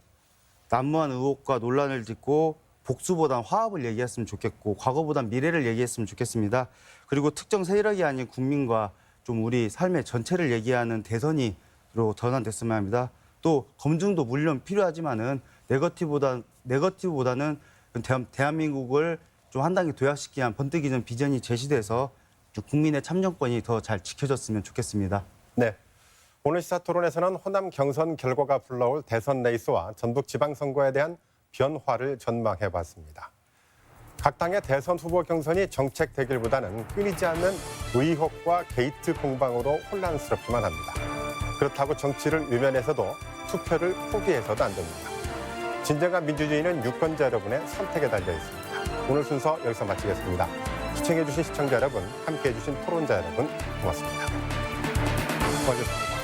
난무한 의혹과 논란을 딛고 복수보단 화합을 얘기했으면 좋겠고 과거보단 미래를 얘기했으면 좋겠습니다. 그리고 특정 세력이 아닌 국민과 좀 우리 삶의 전체를 얘기하는 대선으로 전환됐으면 합니다. 또 검증도 물론 필요하지만은 네거티브보다는 대한민국을 좀 한 단계 도약시키기 위한 번뜩이 는 비전이 제시돼서 국민의 참정권이 더 잘 지켜졌으면 좋겠습니다. 네. 오늘 시사토론에서는 호남 경선 결과가 불러올 대선 레이스와 전북 지방선거에 대한 변화를 전망해봤습니다. 각 당의 대선 후보 경선이 정책 대결보다는 끊이지 않는 의혹과 게이트 공방으로 혼란스럽기만 합니다. 그렇다고 정치를 외면해서도 투표를 포기해서도 안 됩니다. 진정한 민주주의는 유권자 여러분의 선택에 달려 있습니다. 오늘 순서 여기서 마치겠습니다. 시청해주신 시청자 여러분, 함께해주신 토론자 여러분, 고맙습니다. 수고하셨습니다.